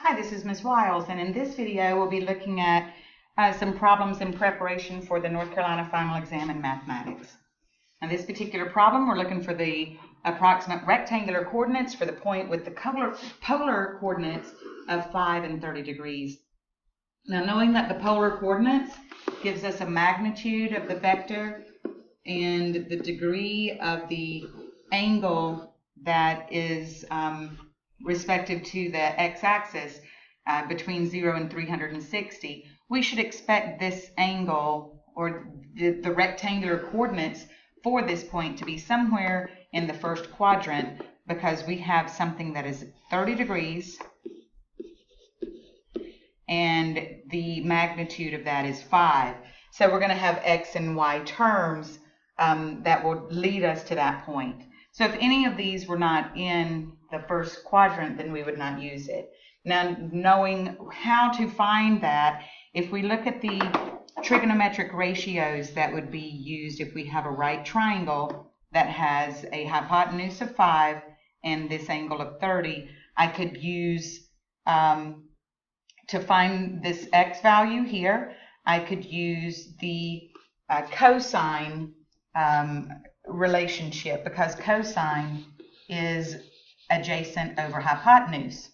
Hi, this is Ms. Wiles, and in this video we'll be looking at some problems in preparation for the North Carolina final exam in mathematics. Now, this particular problem, we're looking for the approximate rectangular coordinates for the point with the polar coordinates of 5 and 30 degrees. Now, knowing that the polar coordinates gives us a magnitude of the vector and the degree of the angle that is respective to the x-axis between 0 and 360, we should expect this angle or the rectangular coordinates for this point to be somewhere in the first quadrant, because we have something that is 30 degrees and the magnitude of that is 5. So we're going to have x and y terms that will lead us to that point. So if any of these were not in the first quadrant, then we would not use it. Now, knowing how to find that, if we look at the trigonometric ratios that would be used if we have a right triangle that has a hypotenuse of 5 and this angle of 30, I could use, to find this x value here, I could use the cosine relationship, because cosine is adjacent over hypotenuse.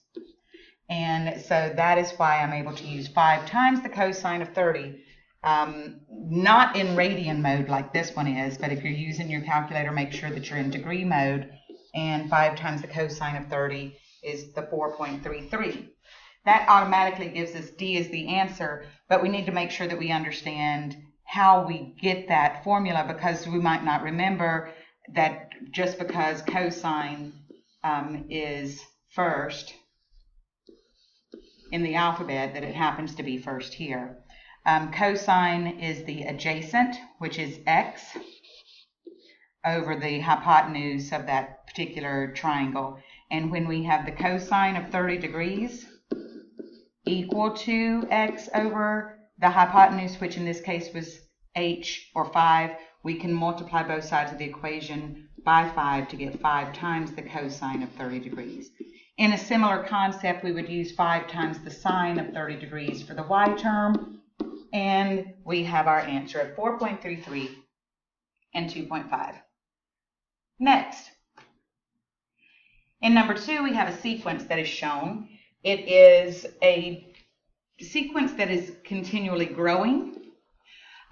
And so that is why I'm able to use 5 times the cosine of 30, not in radian mode like this one is, but if you're using your calculator, make sure that you're in degree mode, and 5 times the cosine of 30 is the 4.33. That automatically gives us D as the answer, but we need to make sure that we understand how we get that formula, because we might not remember that just because cosine is first in the alphabet, that it happens to be first here. Cosine is the adjacent, which is x, over the hypotenuse of that particular triangle. And when we have the cosine of 30 degrees equal to x over the hypotenuse, which in this case was h, or 5, we can multiply both sides of the equation by 5 to get 5 times the cosine of 30 degrees. In a similar concept, we would use 5 times the sine of 30 degrees for the y term, and we have our answer at 4.33 and 2.5. Next, in number 2, we have a sequence that is shown. It is a sequence that is continually growing,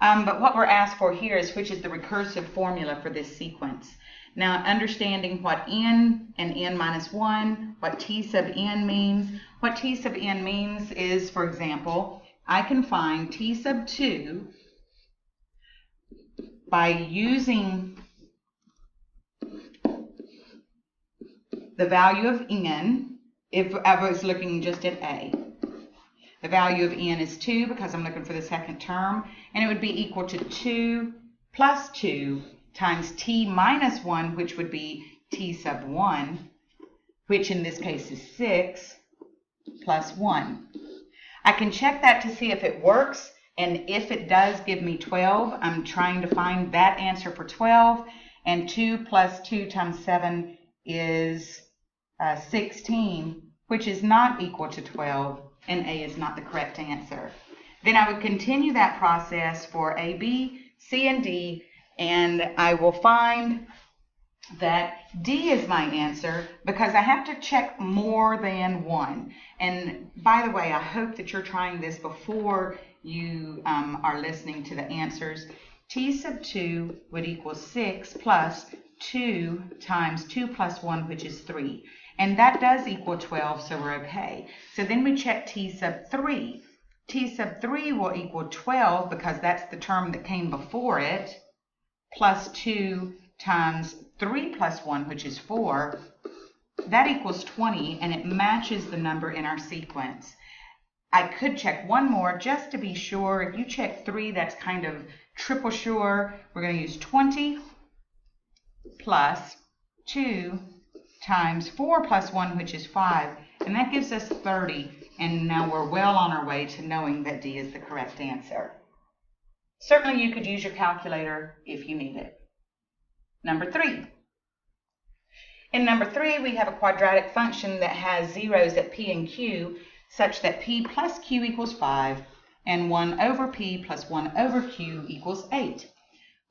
but what we're asked for here is which is the recursive formula for this sequence. Now, understanding what n and n minus 1, what t sub n means. What t sub n means is, for example, I can find t sub 2 by using the value of n. If I was looking just at a, the value of n is 2 because I'm looking for the second term, and it would be equal to 2 plus 2 times t minus 1, which would be t sub 1, which in this case is 6, plus 1. I can check that to see if it works, and if it does give me 12, I'm trying to find that answer for 12, and 2 plus 2 times 7 is 16, which is not equal to 12, and A is not the correct answer. Then I would continue that process for A, B, C, and D, and I will find that D is my answer because I have to check more than one. And by the way, I hope that you're trying this before you are listening to the answers. T sub 2 would equal 6 plus 2 times 2 plus 1, which is 3. And that does equal 12, so we're okay. So then we check T sub 3. T sub 3 will equal 12 because that's the term that came before it, plus 2 times 3 plus 1, which is 4. That equals 20, and it matches the number in our sequence. I could check one more just to be sure. If you check 3, that's kind of triple sure. We're going to use 20 plus 2 times 4 plus 1, which is 5, and that gives us 30, and now we're well on our way to knowing that D is the correct answer. Certainly you could use your calculator if you need it. Number 3. In number 3, we have a quadratic function that has zeros at P and Q. such that P plus Q equals 5 and 1 over P plus 1 over Q equals 8.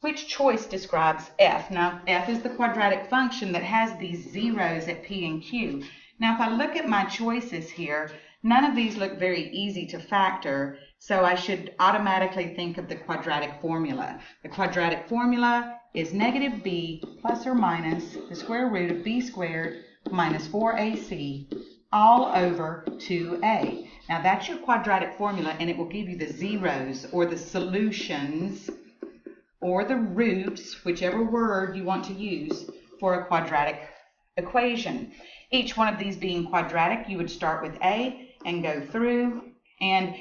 Which choice describes F? Now, F is the quadratic function that has these zeros at P and Q. Now, if I look at my choices here, none of these look very easy to factor, so I should automatically think of the quadratic formula. The quadratic formula is negative b plus or minus the square root of b squared minus 4ac all over 2a. Now, that's your quadratic formula, and it will give you the zeros or the solutions or the roots, whichever word you want to use, for a quadratic equation. Each one of these being quadratic, you would start with A and go through, and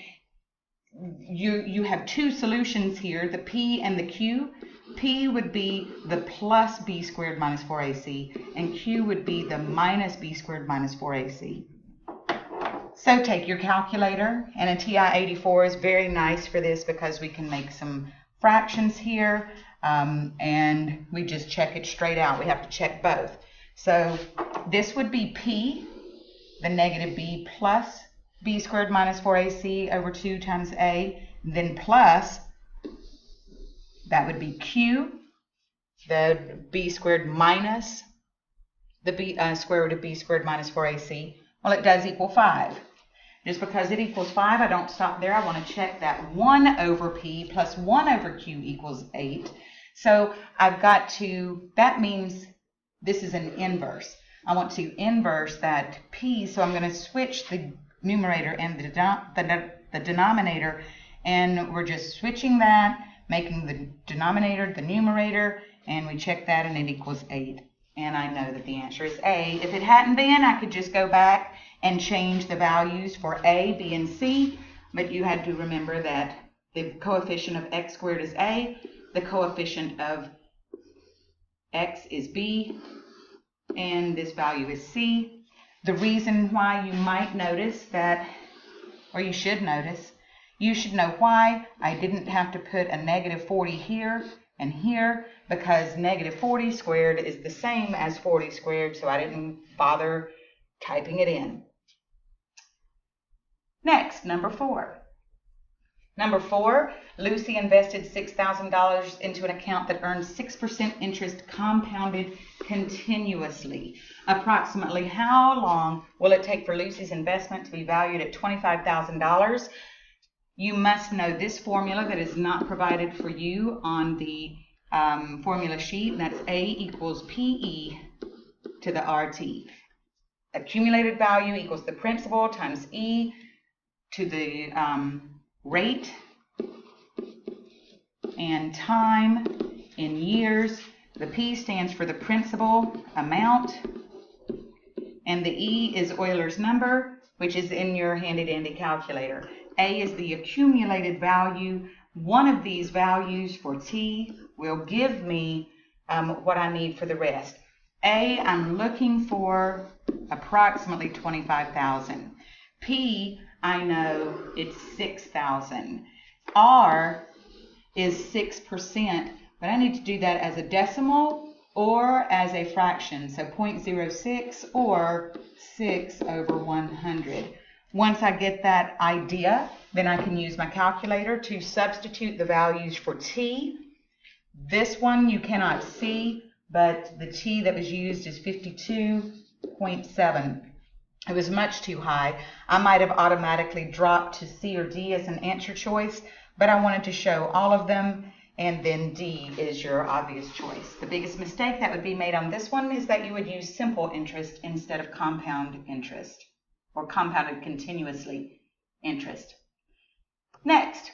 you have two solutions here, the P and the Q. P would be the plus b squared minus 4ac, and Q would be the minus b squared minus 4ac. So take your calculator, and a TI-84 is very nice for this because we can make some fractions here, and we just check it straight out. We have to check both. So this would be P, the negative b plus b squared minus 4ac over 2 times a, then plus, that would be Q, the b squared minus the b square root of b squared minus 4ac. Well, it does equal 5. Just because it equals 5, I don't stop there. I want to check that 1 over P plus 1 over Q equals 8. So I've got to, that means this is an inverse. I want to inverse that P, so I'm going to switch the numerator and the denominator, and we're just switching that, making the denominator the numerator, and we check that and it equals 8. And I know that the answer is A. If it hadn't been, I could just go back and change the values for A, B, and C, but you had to remember that the coefficient of x squared is A, the coefficient of x is B, and this value is C. The reason why you might notice that, or you should know why I didn't have to put a negative 40 here and here, because negative 40 squared is the same as 40 squared, so I didn't bother typing it in. Next, number 4. Number 4, Lucy invested $6,000 into an account that earns 6% interest compounded continuously. Approximately how long will it take for Lucy's investment to be valued at $25,000? You must know this formula that is not provided for you on the formula sheet, and that's A equals PE to the RT. Accumulated value equals the principal times E to the rate, and time in years. The P stands for the principal amount, and the E is Euler's number, which is in your handy dandy calculator. A is the accumulated value. One of these values for T will give me what I need for the rest. A, I'm looking for approximately 25,000. P, I know it's 6,000. R is 6%, but I need to do that as a decimal or as a fraction. So 0.06 or 6 over 100. Once I get that idea, then I can use my calculator to substitute the values for T. This one you cannot see, but the T that was used is 52.7. It was much too high. I might have automatically dropped to C or D as an answer choice, but I wanted to show all of them, and then D is your obvious choice. The biggest mistake that would be made on this one is that you would use simple interest instead of compound interest, or compounded continuously interest. Next,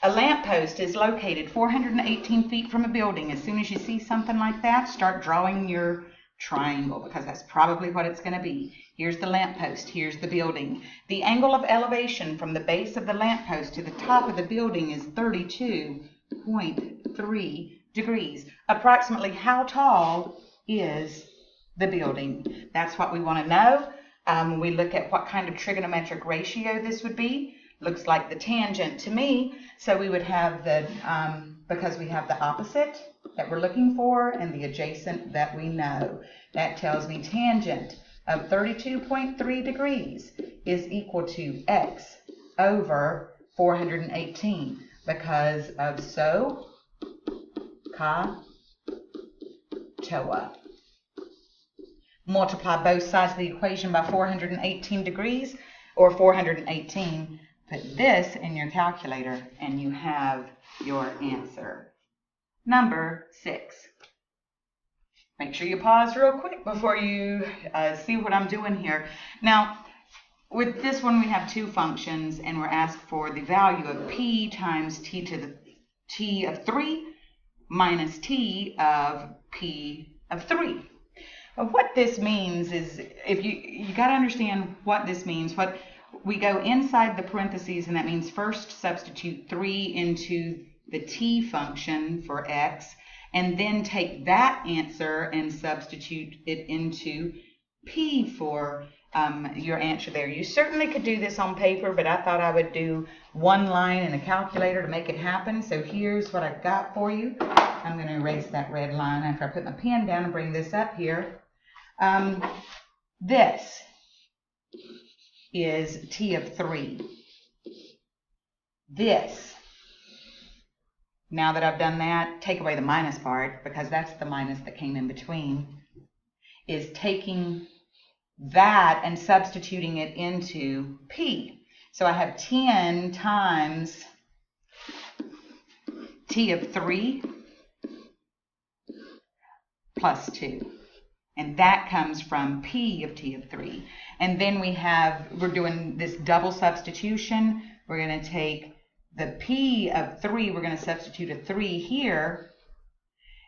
a lamppost is located 418 feet from a building. As soon as you see something like that, start drawing your triangle, because that's probably what it's going to be. Here's the lamppost, here's the building. The angle of elevation from the base of the lamppost to the top of the building is 32.3 degrees. Approximately how tall is the building? That's what we want to know. We look at what kind of trigonometric ratio this would be. Looks like the tangent to me, so we would have the, because we have the opposite that we're looking for and the adjacent that we know. That tells me tangent of 32.3 degrees is equal to x over 418 because of SOHCAHTOA. Multiply both sides of the equation by 418 degrees or 418. Put this in your calculator and you have your answer. Number 6. Make sure you pause real quick before you see what I'm doing here. Now, with this one, we have two functions, and we're asked for the value of p times t to the t of 3 minus t of p of 3. What this means is, if you got to understand what this means. What we go inside the parentheses, and that means first substitute 3 into the t function for x, and then take that answer and substitute it into p for your answer there. You certainly could do this on paper, but I thought I would do one line in a calculator to make it happen. So here's what I've got for you. I'm going to erase that red line after I put my pen down and bring this up here. This is t of 3. This, now that I've done that, take away the minus part because that's the minus that came in between, is taking that and substituting it into p. So I have 10 times t of 3 plus 2. And that comes from p of t of 3. And then we're doing this double substitution. We're going to take the p of 3, we're going to substitute a 3 here,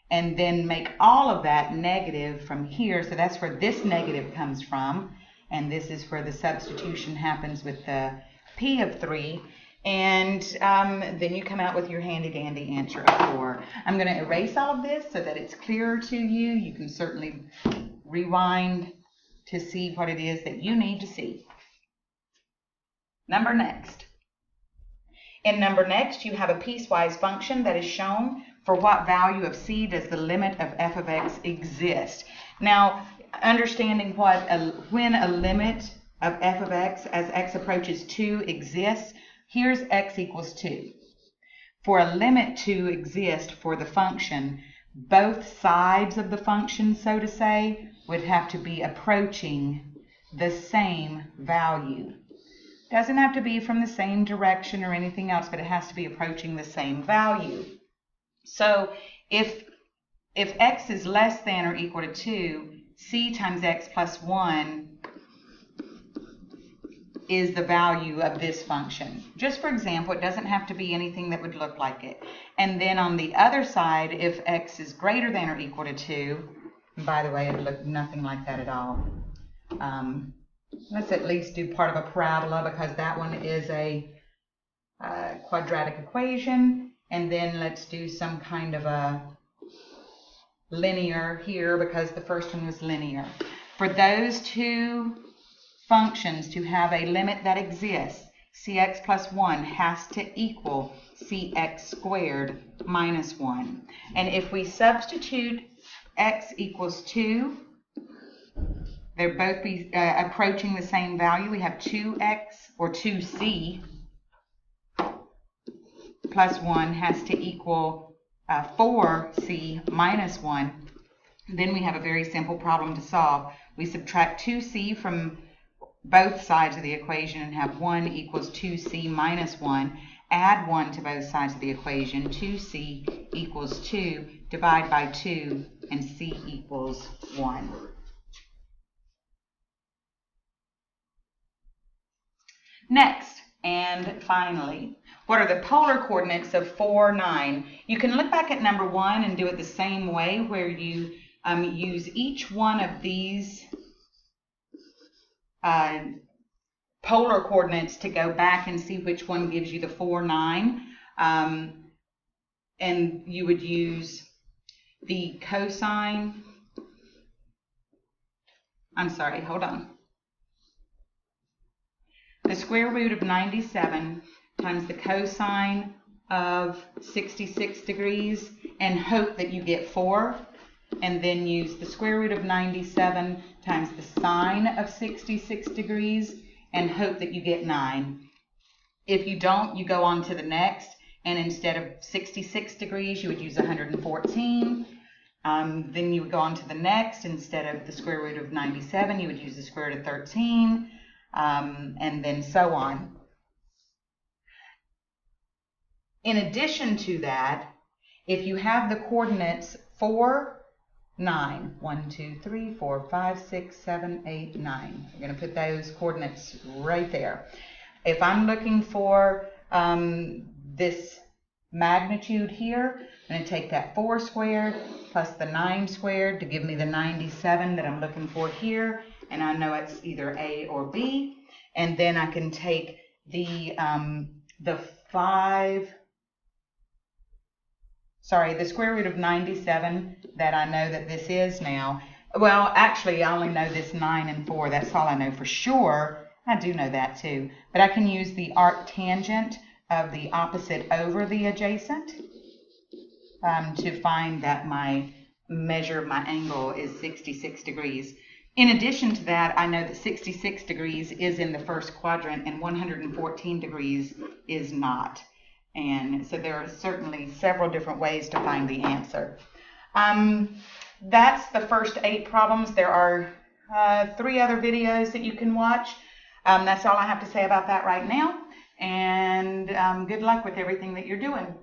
and then make all of that negative from here. So that's where this negative comes from. And this is where the substitution happens with the p of 3. And then you come out with your handy-dandy answer of 4. I'm going to erase all of this so that it's clearer to you. You can certainly rewind to see what it is that you need to see. Number next. In number next, you have a piecewise function that is shown for what value of c does the limit of f of x exist. Now, understanding when a limit of f of x as x approaches 2 exists, here's x equals 2. For a limit to exist for the function, both sides of the function, so to say, would have to be approaching the same value. Doesn't have to be from the same direction or anything else, but it has to be approaching the same value. So if x is less than or equal to 2, c times x plus 1 is the value of this function. Just for example, it doesn't have to be anything that would look like it. And then on the other side, if x is greater than or equal to 2, and by the way, it looked nothing like that at all. Let's at least do part of a parabola because that one is a quadratic equation. And then let's do some kind of a linear here because the first one was linear. For those two functions to have a limit that exists, cx plus 1 has to equal cx squared minus 1. And if we substitute x equals 2, they'll both be approaching the same value. We have 2x or 2c plus 1 has to equal 4c minus 1. Then we have a very simple problem to solve. We subtract 2c from both sides of the equation and have 1 equals 2c minus 1. Add 1 to both sides of the equation. 2c equals 2. Divide by 2 and c equals 1. Next, and finally, what are the polar coordinates of 4, 9? You can look back at number 1 and do it the same way, where you use each one of these polar coordinates to go back and see which one gives you the 4, 9. And you would use the cosine. I'm sorry, hold on. The square root of 97 times the cosine of 66 degrees and hope that you get 4. and then use the square root of 97 times the sine of 66 degrees and hope that you get 9. If you don't, you go on to the next, and instead of 66 degrees, you would use 114. Then you would go on to the next. Instead of the square root of 97, you would use the square root of 13, and then so on. In addition to that, if you have the coordinates 4, 9, 1, 2, 3, 4, 5, 6, 7, 8, 9. We're going to put those coordinates right there. If I'm looking for this magnitude here, I'm going to take that 4 squared plus the 9 squared to give me the 97 that I'm looking for here, and I know it's either A or B. And then I can take the square root of 97 that I know that this is now. Well, actually, I only know this 9 and 4. That's all I know for sure. I do know that too. But I can use the arctangent of the opposite over the adjacent to find that my measure of my angle is 66 degrees. In addition to that, I know that 66 degrees is in the first quadrant and 114 degrees is not. And so there are certainly several different ways to find the answer. That's the first 8 problems. There are 3 other videos that you can watch. That's all I have to say about that right now. And good luck with everything that you're doing.